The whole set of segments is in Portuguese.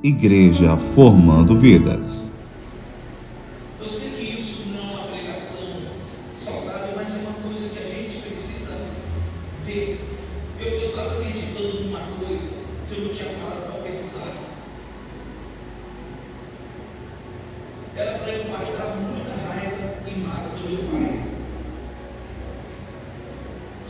Igreja Formando Vidas. Eu sei que isso não é uma pregação saudável, mas é uma coisa que a gente precisa ver. Eu estava meditando numa coisa que eu não tinha parado para pensar. Era para eu guardar muita raiva e mágoa do meu pai.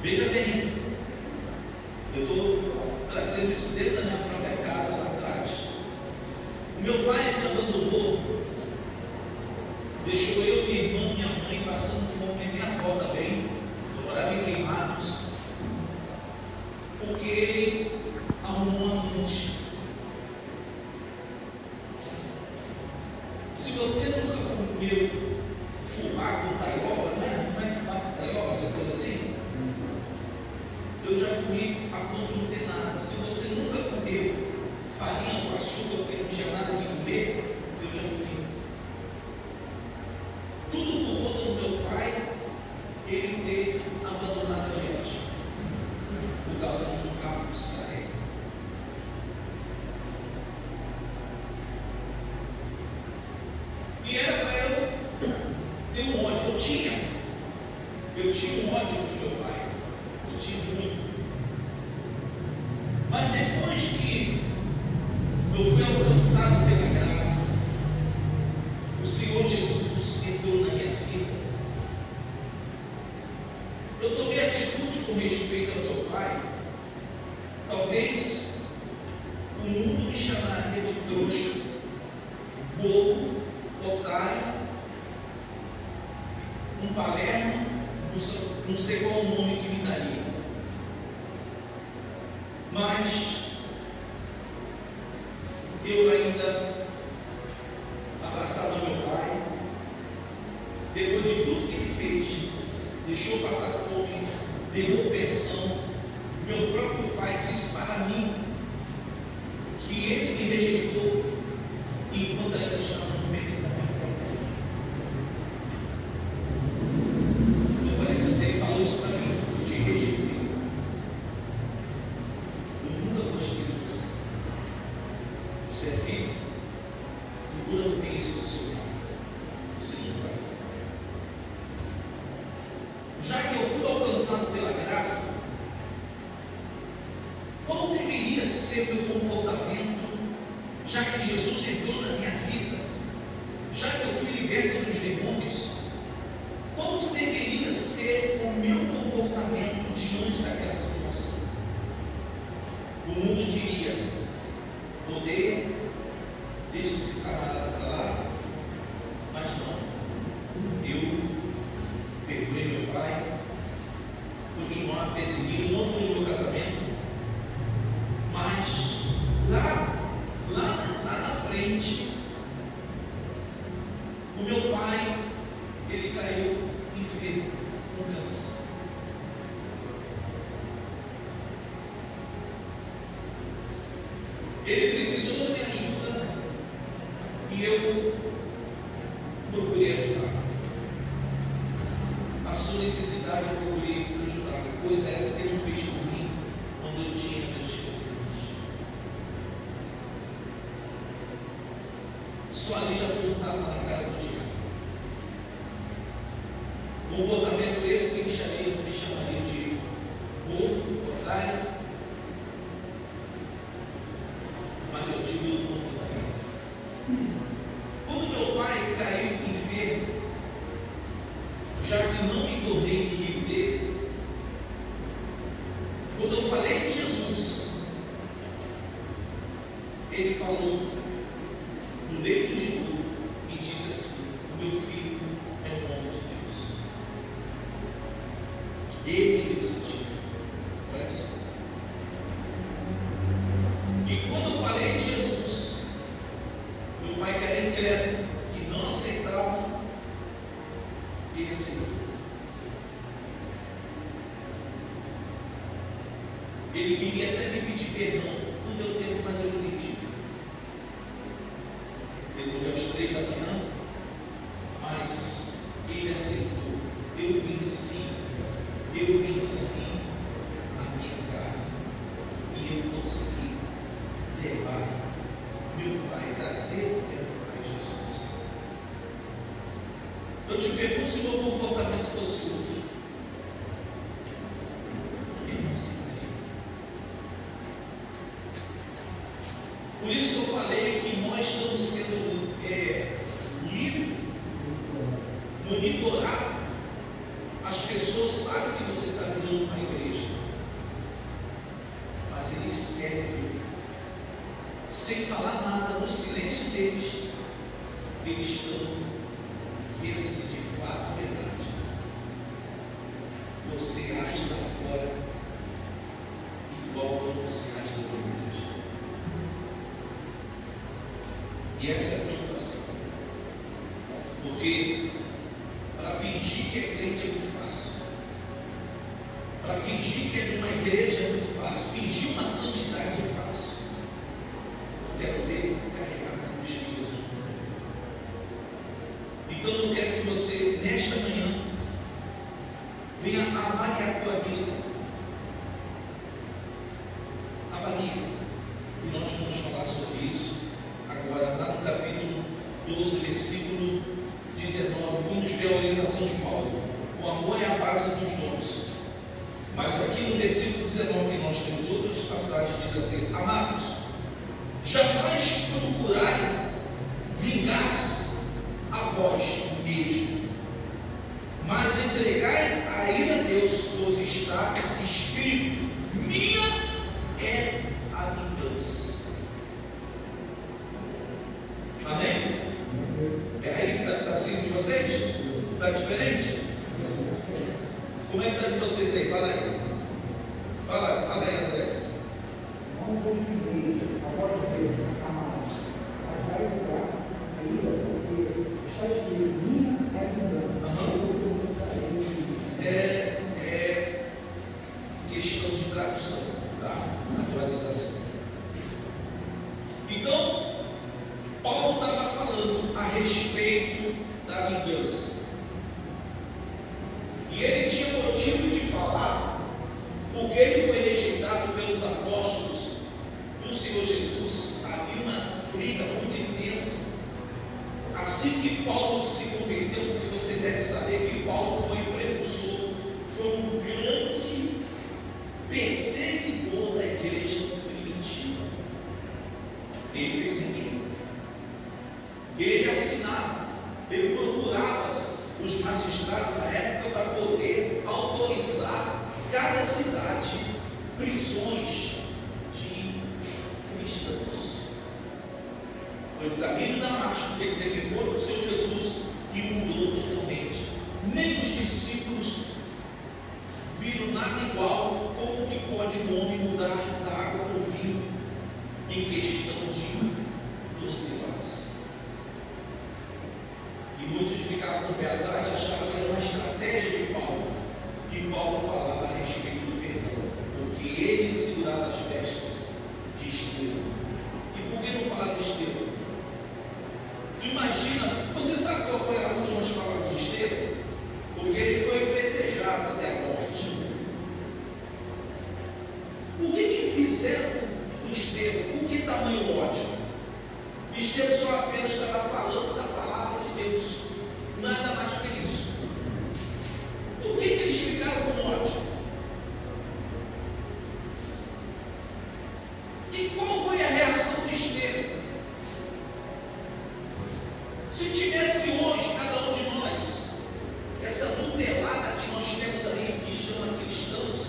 Veja bem, eu estou trazendo isso dentro da minha própria casa lá atrás. O meu pai me abandonou, deixou eu, minha irmã, minha mãe passando fome, minha avó também. Eu morava em Queimados, porque ele arrumou uma amante. Se você nunca comeu fubá com taioba, não é fubá com taioba, essa coisa assim? Eu já comi a ponto de não ter nada. Se você nunca comeu farinha com açúcar, porque não tinha nada de comer, eu já comi. Tudo por conta do meu pai, ele ter abandonado a gente, por causa de um carro de saia. E era para eu ter um ódio. Eu tinha um ódio do meu pai. Eu tinha muito. Mas depois que eu fui alcançado pela graça, o Senhor Jesus entrou na minha vida. Eu tomei atitude com respeito ao meu pai. Talvez o mundo me chamaria de trouxa, bobo, otário, um palermo, não sei qual o nome que me daria. Mas eu ainda abraçava meu pai. Depois de tudo que ele fez, deixou passar fome, pegou pensão. Meu próprio pai disse para mim que ele me rejeitou enquanto ainda estava no meio da minha própria vida. Eu falei assim, ele falou isso para mim, eu te rejeitei. Eu nunca gostei de você. Você é filho? Procura não ter isso no seu pai. Você não vai. Já que eu fui alcançado pela graça, qual deveria ser meu comportamento, já que Jesus entrou na minha vida, já que eu fui liberto dos demônios? Qual deveria ser o meu comportamento diante daquela situação? O mundo diria: odeia, deixa esse camarada para lá. Mas não, eu perdoei meu pai, continuar perseguindo, não foi no meu casamento, mas lá na frente, o meu pai, ele caiu enfermo com câncer. Ele precisou da minha ajuda e eu procurei ajudar. Passou necessidade, eu procurei ajudar. Coisa essa que ele não fez por mim quando eu tinha meus 15 anos. Só ali já foi um tapa na cara do diabo. Comportamento esse que eu me chamaria de bobo, otário, mas eu tive um comportamento. Quando meu pai caiu enfermo, já que não me tornei inimigo dele, quando eu falei de Jesus, ele falou no leito de dor e disse assim: meu filho é o nome de Deus. Ele deu sentido. Olha só. E quando eu falei de Jesus, meu pai, que era incrédulo, que não aceitava, ele aceitou. Ele queria até me pedir perdão, não deu tempo, mas eu entendi. Ele olhou às 3 da manhã, mas ele aceitou. Eu venci a minha carne e eu consegui levar meu Eu te pergunto se o meu comportamento fosse outro. Eu não sei. Por isso que eu falei que nós estamos sendo monitorados. As pessoas sabem que você está vindo para a igreja, mas eles querem ver. Sem falar nada, no silêncio deles, eles estão vendo se de fato é verdade. Você age lá fora igual quando você age na igreja. E essa é a preocupação. Porque para fingir que é crente é muito fácil. Para fingir que é de uma igreja é muito fácil. Fingir uma santidade é fácil. Eu quero ver carregar a cruz de Jesus. Então eu quero que você, nesta manhã, venha avaliar a tua vida. Avalie. E nós vamos falar sobre isso agora. Está no capítulo 12, versículo 19. Vamos ver a orientação de Paulo. O amor é a base dos dons. Mas aqui no versículo 19, que nós temos outras passagens, diz assim: amados, jamais procurai vingar-se a vós mesmo, mas entregai a ira a Deus, pois está escrito: minha é a vingança. Amém? É aí que está assim de vocês? Está diferente? Como é que está de vocês aí? Fala aí. Fala aí, André. Não vou viver a voz de Deus, amados, mas vai entrar a ira, porque está escrito: minha é a vingança. É questão de tradução, tá? Atualização. Então, Paulo estava falando a respeito da vingança. E ele tinha motivo de falar, porque ele foi rejeitado pelos apóstolos do Senhor Jesus. Havia uma briga muito intensa. Assim que Paulo se converteu, porque você deve saber que Paulo foi precursor, foi um grande perseguidor da igreja primitiva. Ele perseguia. Ele assinava, ele procurava os magistrados da época para poder autorizar cada cidade prisões de cristãos. Foi o caminho da marcha que ele teve contra o Senhor Jesus e mudou totalmente. Nem os discípulos viram nada igual. Como que pode um homem mudar da água para o vinho em questão de 12 horas? E muitos ficaram com o pé atrás e achavam que era uma estratégia de Paulo. E Paulo falava a respeito do perdão, porque ele segurava as vestes de Estevão. E por que não falar de Estevão? Tu imagina, você sabe qual foi a última palavra de Estevão? Porque ele foi fetejado até a morte. O que fizeram com Estevão? Por que tamanho ódio? Estevão só apenas estava falando da palavra de Deus, nada mais que isso. Por que eles ficaram com ódio? E qual foi a reação de Estevão? Se tivesse hoje, cada um de nós, essa nutelada que nós temos aí, que chama cristãos,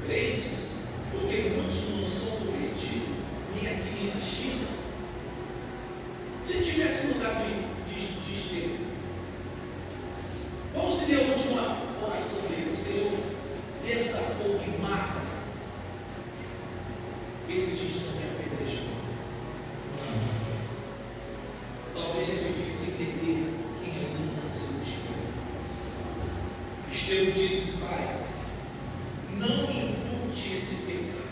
crentes, porque muitos não são convertidos, nem aqui nem na China. Se tivesse um lugar de Estevão, qual seria a última oração dele? Senhor, essa fogo que mata esse diz não é apedrejado. Talvez é difícil entender quem ainda não nasceu de Estevão. Estevão disse: Pai, não impute esse pecado,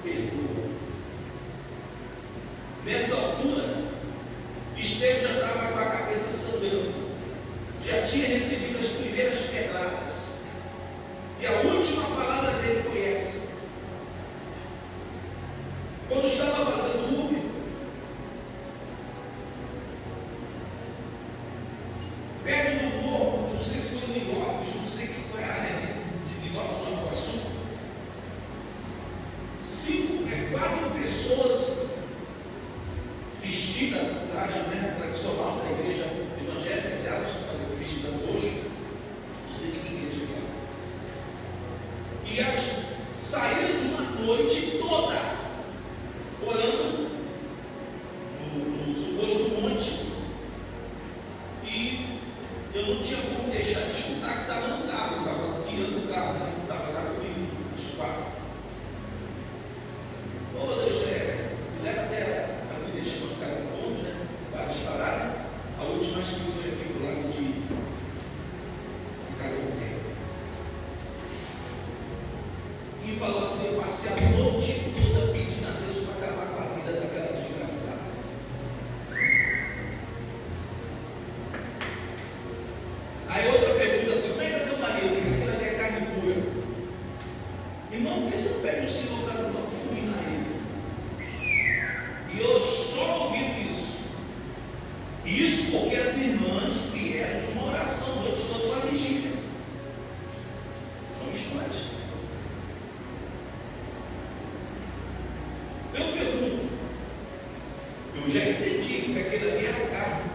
perdoa. Nessa altura, Estevão já estava com a cabeça sangrando, já tinha recebido as primeiras pedradas, e a última palavra dele foi essa. Quando estava fazendo o Uber, eu não tinha como deixar de escutar que estava no carro, estava guiando o carro, né? Estava lá comigo, os quatro. Ô Deus, me leva até a vida chamando cada ponto, né? Para disparar. A última acho que foi aqui do lado de Carolina. E falou assim: eu passei a noite toda pedindo a Deus para acabar com a vida daquela desgraçada. Aí outra pergunta assim: como é que é teu marido? Aquilo ali é carne pura. Irmão, por que você não pede o Senhor para não fulminar ele? E eu só ouvi isso. Isso porque as irmãs vieram de uma oração noite toda uma vigília. São histórias. Eu pergunto, eu já entendi que aquilo ali era carne.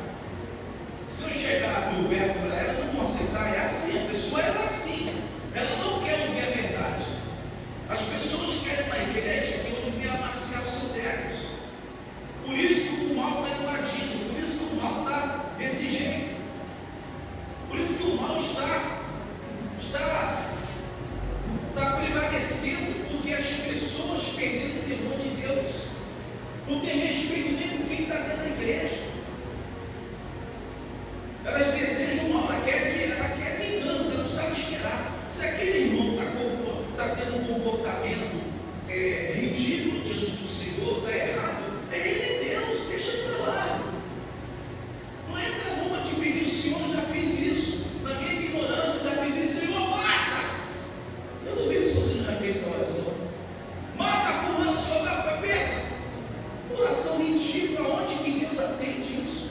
Se eu chegar no verbo para ela, não vão aceitar. É assim, a pessoa era assim. Ela não quer ouvir a verdade. As pessoas querem uma igreja que onde vem amaciar os seus egos. Por isso que o mal está invadindo, por isso que o mal está desse jeito. Por isso que o mal está prevalecendo, porque as pessoas perderam o temor de Deus. Não tem respeito nem por quem está dentro da igreja. Elas desejam mal, ela quer vingança, não sabe esperar. Se aquele irmão está tendo um comportamento ridículo diante do Senhor, está errado, é ele Deus, deixa para lá. Não entra numa de pedir: o Senhor já fez isso, na minha ignorância já fiz isso, Senhor, mata. Eu não vi se você já fez essa oração. Mata fulano, Senhor, mata, pensa. Oração ridícula, onde que Deus atende isso?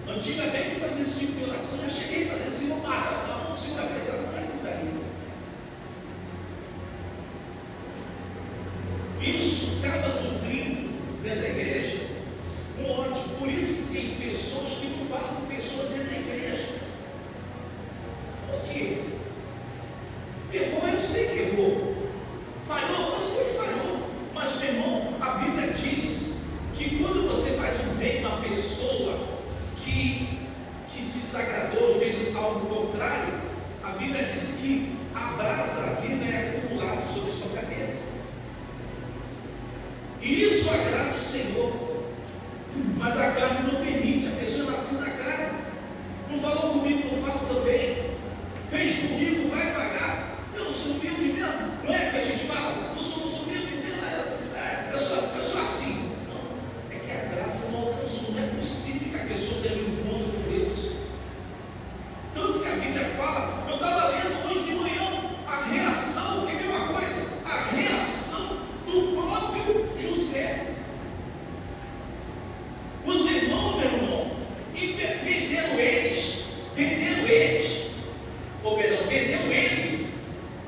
Antigamente eu fazia esse tipo de oração, já cheguei a fazer assim: Senhor, mata, não, Senhor, vai pensar, não é por aí. Isso acaba nutrindo dentro da igreja um ódio. Por isso que tem pessoas que não falam com pessoas dentro da igreja. Por quê? Errou, eu sei que errou. Falhou, eu sei que falhou. Mas, meu irmão, a Bíblia diz que quando você faz um bem a uma pessoa que desagradou, fez algo contrário, a Bíblia diz que a brasa, a vida é acumulada sobre sua cabeça. E isso agrada o Senhor. Mas a carne não permite, a pessoa nasceu na carne. Não falou comigo, não falo também. Fez comigo, vai pagar. Eu não sou humilde mesmo. Não é que a gente fala? Não somos humildes mesmo. Eu sou assim. Não, é que a graça não alcançou. Não é possível que a pessoa tenha um encontro com Deus. Tanto que a Bíblia fala, eu estava lendo hoje de manhã a reação, quer ver uma coisa? A reação do próprio José. Os irmãos, meu irmão, venderam ele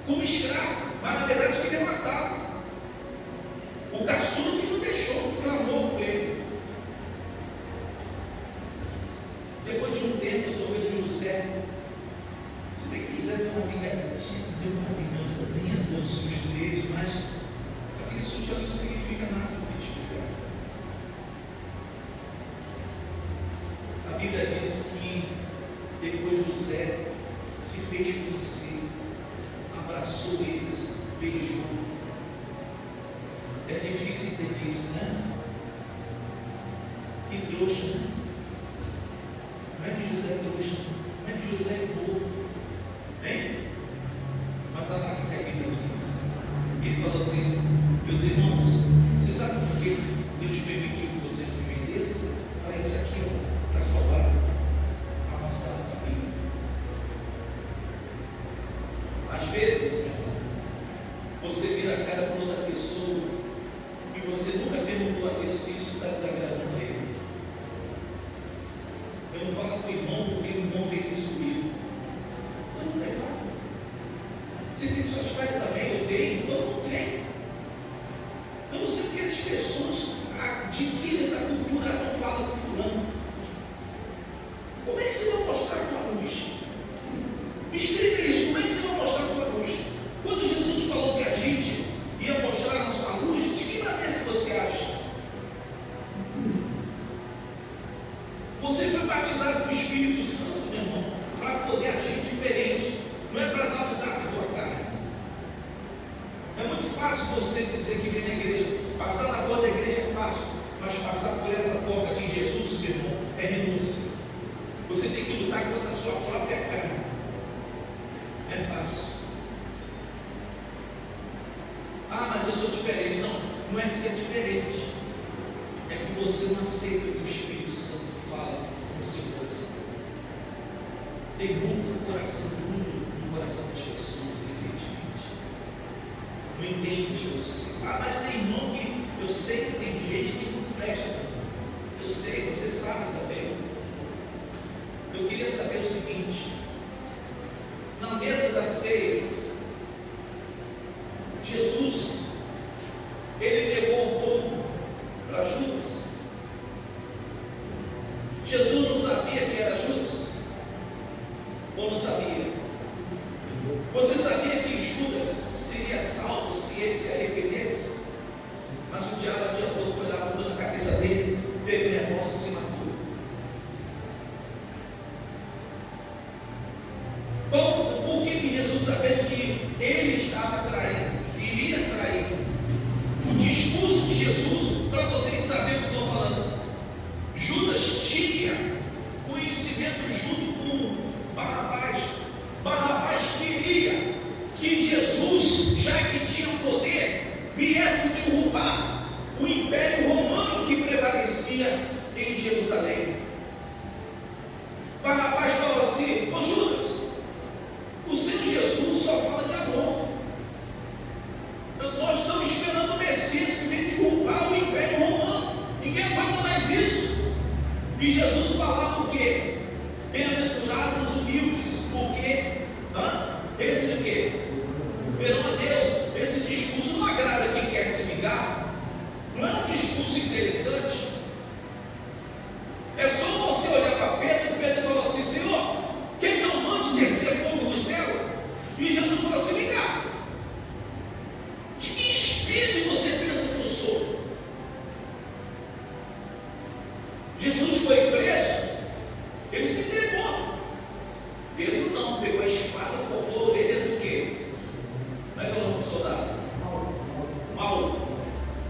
como escravo, mas na verdade queria matá-lo. O caçula que não deixou, clamou por ele. Depois de um tempo, eu estou vendo José. Se bem que José deu uma vingançazinha, deu um susto deles, mas aquele susto ali não significa nada do que eles fizeram. A Bíblia diz que depois José se fez conhecido, abraçou eles, beijou. É difícil entender isso, né? Que trouxa, né? Não é que José é trouxa, não é que José é bobo, hein? Mas olha lá o que a Bíblia diz. Ele falou assim: meus irmãos, vocês sabem por que Deus permitiu que vocês me vendessem? Olha isso aqui, ó, para salvar a nossa família. Às vezes, você vira a cara para outra pessoa e você nunca perguntou a Deus se isso está desagradando a Ele. Eu não falo com o irmão porque o irmão fez isso comigo. Não é errado. Você tem suas falhas também, eu tenho, todo mundo tem. Eu não sei porque as pessoas adquirem essa você dizer que vem na igreja. Passar na porta da igreja é fácil, mas passar por essa porta aqui em Jesus, meu irmão, é renúncia. Você tem que lutar contra a sua própria carne. É fácil. Ah, mas eu sou diferente. Não, não é que você é diferente. É que você não aceita o que o Espírito Santo fala no seu coração. Tem muito coração duro no coração das pessoas, infelizmente. Não entende você. Ah, mas tem irmão que eu sei que tem gente que não presta. Eu sei, você sabe também. Eu queria saber o seguinte: na mesa da ceia, Jesus, ele levou o pão para Judas. Jesus não sabia que era Judas? Ou não sabia? Você sabia que Judas seria salvo se ele se arrependesse? Mas o diabo adiantou, foi lá, pulou na cabeça dele, pegou remorso e se matou. Bom, por que Jesus, sabendo que ele estava traindo, iria trair, o discurso de Jesus, para vocês saberem o que eu estou falando, Judas tinha conhecimento junto com Barrabás. Barrabás queria que Jesus, já que tinha poder, viesse derrubar o império romano que prevalecia em Jerusalém. Barrabás falou assim: ô Judas, o Senhor Jesus só fala de amor. Nós estamos esperando o Messias que vem derrubar o império romano. Ninguém aguenta mais isso. E Jesus falava o quê? Bem-aventurados os humildes, porque esse o quê? Verão a Deus. Esse discurso não agrada quem quer se vingar. Não é um discurso interessante. É só você olhar para Pedro. Pedro falou assim: Senhor, quer que eu mande descer fogo do céu? E Jesus falou assim: vem cá, de que espírito você pensa que eu sou? Jesus foi preso, ele se entregou. Pedro não, pegou a espada e cortou a orelha do quê? Como é que é o nome do soldado? Malco.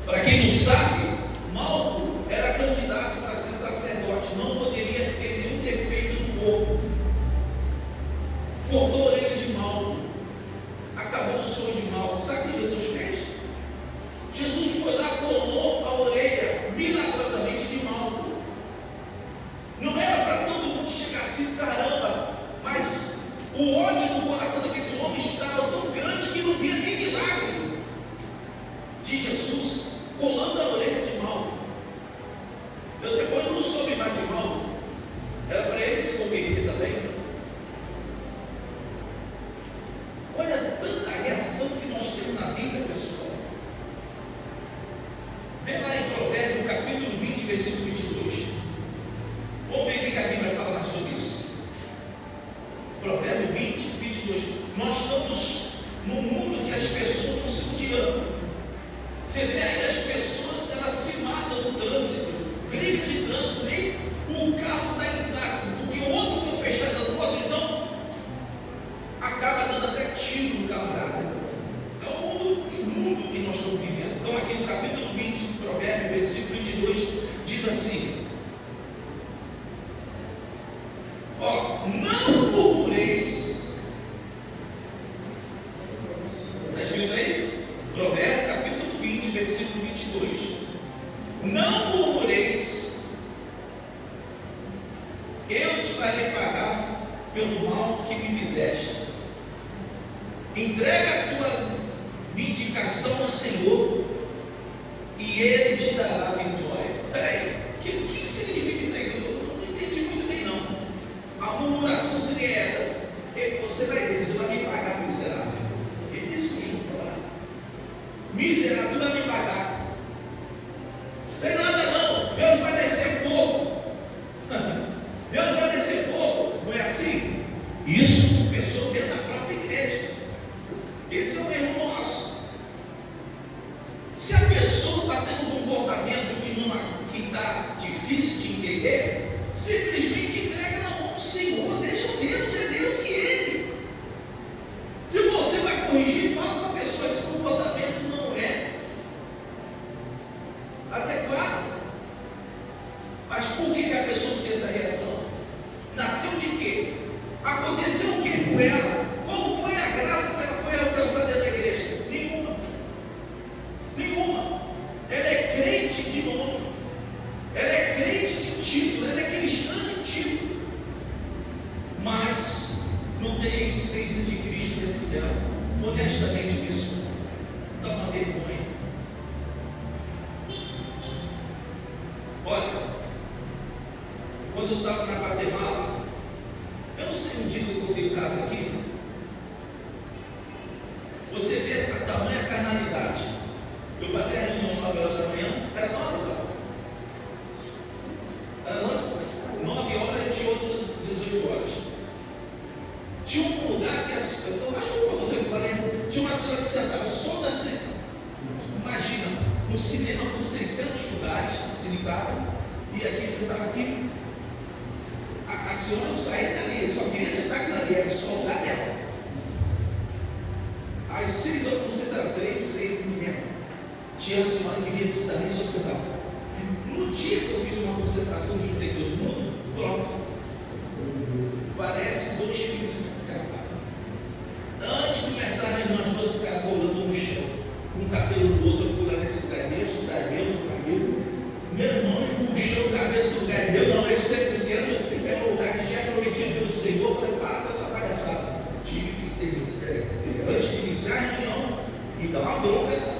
Para quem não sabe, Malco era candidato para ser sacerdote, não poderia ter nenhum defeito no corpo. Cortou a orelha de Malco, acabou o sonho de Malco. Sabe o que Jesus fez? Jesus foi lá, colou a orelha milagrosamente de Malco. Não era para todo mundo chegar assim, caramba, mas o ódio no coração daqueles homens estava tão grande que não via nem milagre de Jesus colando a orelha de Malco. Eu depois não soube mais de Malco. Era para ele se converter também. Olha tanta reação que nós temos na Bíblia, pessoal. Vem lá em Provérbios, capítulo 20, versículo 22. Vamos ver o que a Bíblia fala mais sobre isso. Provérbios 20, 22. Nós estamos num mundo que as pessoas estão se odiando. Você vê aí as pessoas, elas se matam no trânsito, briga de trânsito, nem o carro está intacto, porque o outro está fechado no outro, então acaba dando até tiro no camarada. É um mundo imundo que nós estamos vivendo. Então, aqui no capítulo 20, Provérbios, versículo 22, diz assim: ó, não murmureis. Está escrito aí? Provérbios, capítulo 20, versículo 22. Não murmureis, eu te farei pagar pelo mal que me fizeste. Entrega a tua vindicação ao Senhor e Ele te dará a vitória. Peraí, o que significa isso aí? Eu não entendi muito bem não. A murmuração seria essa: você vai ver, você vai me pagar, miserável. Ele disse que eu estou falando. Miserável, tu vai me pagar. Não tem nada não, Deus vai descer fogo. Deus vai descer fogo. Não é assim? Isso pessoa dentro da própria igreja. Esse é o erro nosso. Se a pessoa está tendo um comportamento que está difícil de entender, simplesmente entrega na mão do Senhor. Deixa Deus, é Deus e Ele. Se você vai corrigir, fala para a pessoa: esse comportamento não é título, ele é cristão de título, mas não tem a essência de Cristo dentro dela. Honestamente, isso dá uma vergonha. Olha, quando eu estava na Guatemala, eu não sei um dia que eu coloquei o caso aqui, você vê a tamanha carnalidade. Eu fazia a reunião 9 horas da manhã, era 9 horas. Era 9 horas e tinha outro 18 horas. Tinha um lugar que, eu acho que para você falei, tinha uma senhora que sentava só da cena. Imagina, no cinema com 600 lugares, sindicato, e aqui sentava aqui. A senhora não saía dali, só queria sentar aqui dali, era só o lugar dela. Às 6 horas, não sei se era 3, 6, não lembro. Tinha a senhora que vinha estar ali, só sentava. No dia que eu fiz uma concentração, juntei todo mundo, pronto. Parece 2 filhos. Antes de começar a reunião, as duas ficaram colando no chão. Um cabelo do outro, pulando esse lugar meu, esse lugar meu, no cabelo. Meu irmão puxou o cabelo, esse lugar meu, não, esse sempre sendo, é um lugar que já é prometido pelo Senhor. Eu falei, para com essa palhaçada. Tive que ter, antes de iniciar a reunião, e dar uma bronca.